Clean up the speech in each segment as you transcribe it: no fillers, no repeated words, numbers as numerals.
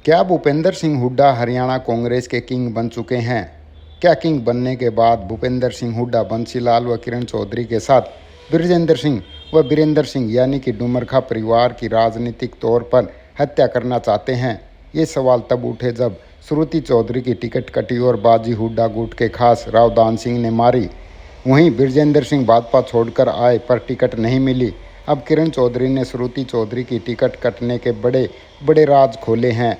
क्या भूपेंद्र सिंह हुड्डा हरियाणा कांग्रेस के किंग बन चुके हैं? क्या किंग बनने के बाद भूपेंद्र सिंह हुड्डा बंसीलाल व किरण चौधरी के साथ बृजेंद्र सिंह व बीरेंद्र सिंह यानी कि डुमरखा परिवार की राजनीतिक तौर पर हत्या करना चाहते हैं? ये सवाल तब उठे जब श्रुति चौधरी की टिकट कटी और बाजी हुड्डा गुट के खास राव दान सिंह ने मारी। वहीं बृजेंद्र सिंह भाजपा छोड़कर आए पर टिकट नहीं मिली। अब किरण चौधरी ने श्रुति चौधरी की टिकट कटने के बड़े बड़े राज खोले हैं।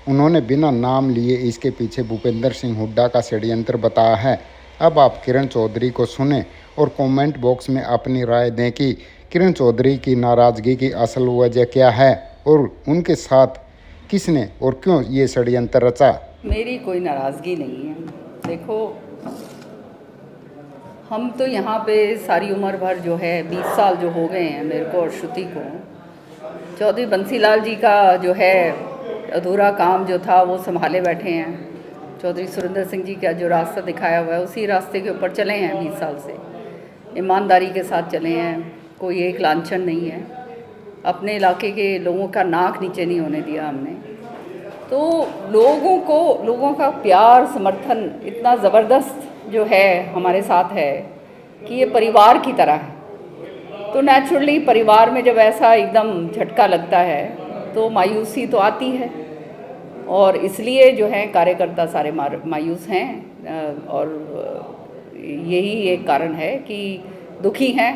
उन्होंने बिना नाम लिए इसके पीछे भूपेंद्र सिंह हुड्डा का षड्यंत्र बताया है। अब आप किरण चौधरी को सुने और कमेंट बॉक्स में अपनी राय दें कि किरण चौधरी की नाराज़गी की असल वजह क्या है और उनके साथ किसने और क्यों ये षड्यंत्र रचा। मेरी कोई नाराज़गी नहीं है। देखो, हम तो यहाँ पे सारी उम्र भर जो है 20 साल जो हो गए हैं मेरे को और श्रुति को, चौधरी बंसीलाल जी का जो है अधूरा काम जो था वो संभाले बैठे हैं। चौधरी सुरेंद्र सिंह जी का जो रास्ता दिखाया हुआ है उसी रास्ते के ऊपर चले हैं 20 साल से, ईमानदारी के साथ चले हैं। कोई एक लांछन नहीं है। अपने इलाके के लोगों का नाक नीचे नहीं होने दिया हमने। तो लोगों का प्यार समर्थन इतना ज़बरदस्त जो है हमारे साथ है कि ये परिवार की तरह है। तो नेचुरली परिवार में जब ऐसा एकदम झटका लगता है तो मायूसी तो आती है, और इसलिए जो है कार्यकर्ता सारे मायूस हैं और यही एक कारण है कि दुखी हैं।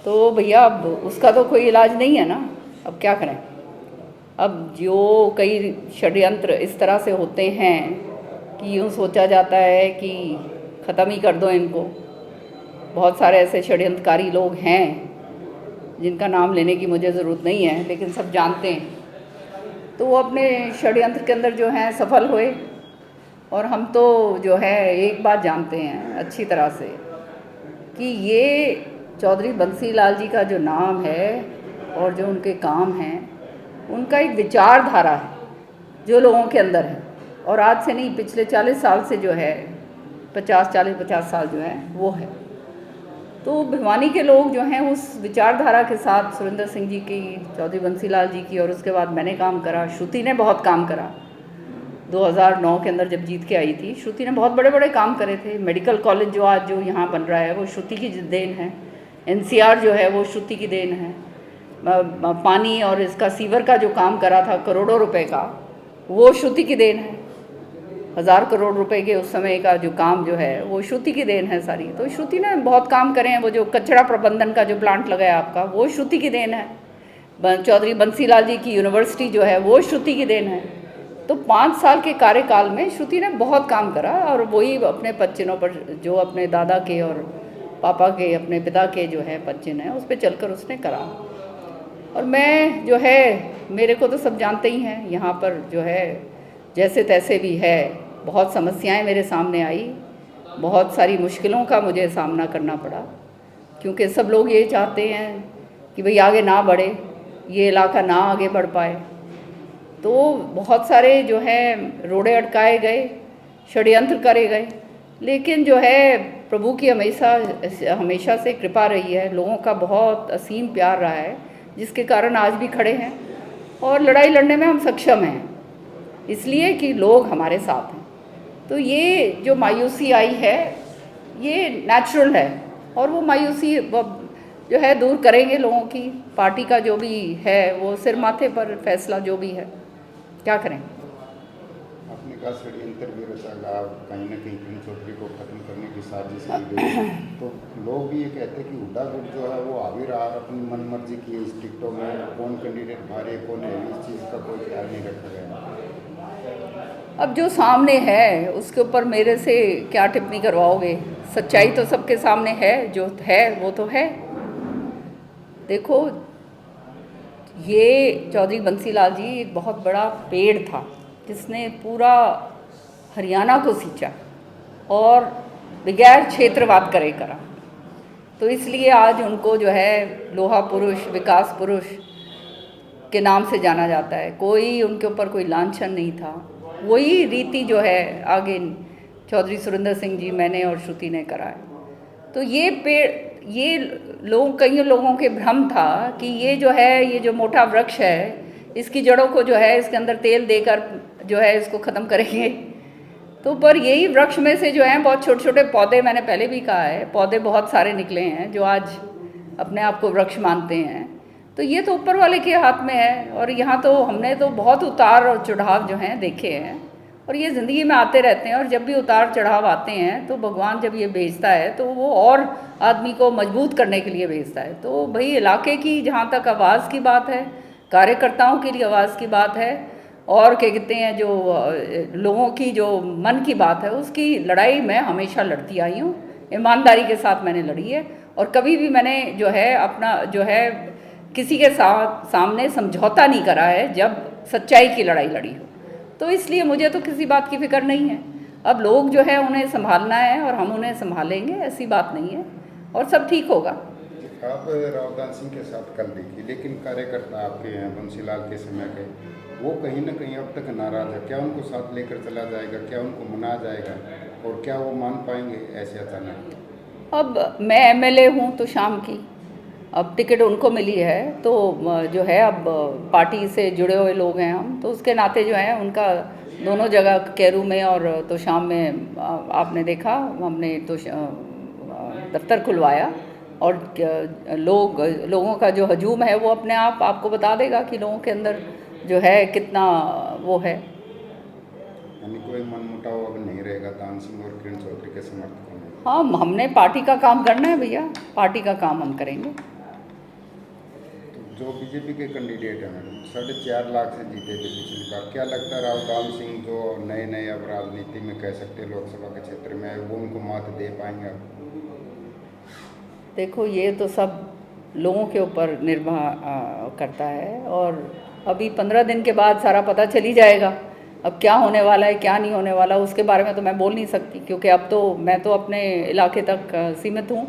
तो भैया अब उसका तो कोई इलाज नहीं है ना, अब क्या करें। अब जो कई षड्यंत्र इस तरह से होते हैं कि यूँ सोचा जाता है कि ख़त्म ही कर दो इनको। बहुत सारे ऐसे षड्यंत्रकारी लोग हैं जिनका नाम लेने की मुझे ज़रूरत नहीं है, लेकिन सब जानते हैं। तो वो अपने षड्यंत्र के अंदर जो हैं सफल हुए, और हम तो जो है एक बात जानते हैं अच्छी तरह से कि ये चौधरी बंसीलाल जी का जो नाम है और जो उनके काम हैं, उनका एक विचारधारा है जो लोगों के अंदर है, और आज से नहीं पिछले 40 साल से जो है 50 साल जो है वो है। तो भिवानी के लोग जो हैं उस विचारधारा के साथ सुरेंद्र सिंह जी की, चौधरी बंसीलाल जी की, और उसके बाद मैंने काम करा, श्रुति ने बहुत काम करा। 2009 के अंदर जब जीत के आई थी, श्रुति ने बहुत बड़े बड़े काम करे थे। मेडिकल कॉलेज जो आज जो यहाँ बन रहा है वो श्रुति की देन है। NCR जो है वो श्रुति की देन है। पानी और इसका सीवर का जो काम करा था करोड़ों रुपए का, वो श्रुति की देन है। 1000 करोड़ रुपए के उस समय का जो काम जो है वो श्रुति की देन है सारी। तो श्रुति ने बहुत काम करे हैं। वो जो कचरा प्रबंधन का जो प्लांट लगाया आपका, वो श्रुति की देन है। चौधरी बंसीलाल जी की यूनिवर्सिटी जो है वो श्रुति की देन है। तो 5 साल के कार्यकाल में श्रुति ने बहुत काम करा, और वही अपने पदचिन्हों पर जो अपने दादा के और पापा के, अपने पिता के जो है पदचिन्ह है उस पर चलकर उसने करा। और मैं जो है, मेरे को तो सब जानते ही हैं यहाँ पर जो है जैसे तैसे भी है। बहुत समस्याएं मेरे सामने आई, बहुत सारी मुश्किलों का मुझे सामना करना पड़ा, क्योंकि सब लोग ये चाहते हैं कि भाई आगे ना बढ़े, ये इलाका ना आगे बढ़ पाए। तो बहुत सारे जो है रोड़े अटकाए गए, षड्यंत्र करे गए, लेकिन जो है प्रभु की हमेशा से कृपा रही है। लोगों का बहुत असीम प्यार रहा है, जिसके कारण आज भी खड़े हैं, और लड़ाई लड़ने में हम सक्षम हैं इसलिए कि लोग हमारे साथ हैं। तो ये जो मायूसी आई है ये नेचुरल है, और वो मायूसी जो है दूर करेंगे लोगों की। पार्टी का जो भी है वो सिर माथे पर फैसला जो भी है, क्या करें। आपने कहा षड्यंत्र भी रचा गया, कहीं ना कहीं किरण चौधरी को खत्म करने की साजिश की गई। तो लोग भी ये कहते हैं कि हुड्डा गुट जो है वो हावी रहा, अपनी मन मर्जी की इस टिकटों में कौन कैंडिडेट भारे कौन है, इस चीज़ का कोई ख्याल नहीं रखा गया। अब जो सामने है उसके ऊपर मेरे से क्या टिप्पणी करवाओगे। सच्चाई तो सबके सामने है, जो है वो तो है। देखो, ये चौधरी बंसीलाल जी एक बहुत बड़ा पेड़ था जिसने पूरा हरियाणा को सींचा और बगैर क्षेत्रवाद करे करा। तो इसलिए आज उनको जो है लोहा पुरुष, विकास पुरुष के नाम से जाना जाता है। कोई उनके ऊपर कोई लांछन नहीं था। वही रीति जो है आगे चौधरी सुरेंद्र सिंह जी, मैंने और श्रुति ने करा है। तो ये पेड़, ये लोग, कई लोगों के भ्रम था कि ये जो है, ये जो मोटा वृक्ष है इसकी जड़ों को जो है इसके अंदर तेल देकर जो है इसको ख़त्म करेंगे। तो पर यही वृक्ष में से जो हैं बहुत छोटे छोटे पौधे, मैंने पहले भी कहा है, पौधे बहुत सारे निकले हैं जो आज अपने आप को वृक्ष मानते हैं। तो ये तो ऊपर वाले के हाथ में है। और यहाँ तो हमने तो बहुत उतार और चढ़ाव जो हैं देखे हैं, और ये ज़िंदगी में आते रहते हैं। और जब भी उतार चढ़ाव आते हैं तो भगवान जब ये भेजता है तो वो और आदमी को मजबूत करने के लिए भेजता है। तो भाई इलाके की जहाँ तक आवाज़ की बात है, कार्यकर्ताओं के लिए आवाज़ की बात है, और क्या कहते हैं जो लोगों की जो मन की बात है, उसकी लड़ाई मैं हमेशा लड़ती आई हूँ। ईमानदारी के साथ मैंने लड़ी है, और कभी भी मैंने जो है अपना जो है किसी के साथ सामने समझौता नहीं करा है जब सच्चाई की लड़ाई लड़ी हो। तो इसलिए मुझे तो किसी बात की फिक्र नहीं है। अब लोग जो है उन्हें संभालना है और हम उन्हें संभालेंगे, ऐसी बात नहीं है, और सब ठीक होगा। आप रावदान सिंह के साथ कल देखी, लेकिन कार्यकर्ता आपके हैं बंसीलाल के समय के, वो कहीं ना कहीं अब तक नाराज है। क्या उनको साथ लेकर चला जाएगा, क्या उनको मना जाएगा, और क्या वो मान पाएंगे ऐसे अचानक? अब मैं एमएलए हूँ तो शाम की, अब टिकट उनको मिली है तो जो है अब पार्टी से जुड़े हुए लोग हैं हम, तो उसके नाते जो है उनका दोनों जगह कैरू में और तो शाम में आपने देखा हमने तो दफ्तर खुलवाया। और लोगों का जो हजूम है वो अपने आप आपको बता देगा कि लोगों के अंदर जो है कितना वो है। यानी कोई मनमुटाव अब नहीं रहेगा दान सिंह और किरण चौधरी के समर्थकों में? हाँ, हमने पार्टी का काम करना है भैया, पार्टी का काम हम करेंगे। जो बीजेपी के कैंडिडेट हैं मैडम, 4.5 लाख से जीते थे पिछली बार, क्या लगता है रावदान सिंह जो नए नए अब राजनीति में कह सकते हैं लोकसभा के क्षेत्र में, वो उनको मात दे पाएंगे अब? देखो ये तो सब लोगों के ऊपर निर्भर करता है, और अभी 15 दिन के बाद सारा पता चली जाएगा। अब क्या होने वाला है क्या नहीं होने वाला उसके बारे में तो मैं बोल नहीं सकती, क्योंकि अब तो मैं तो अपने इलाके तक सीमित हूँ।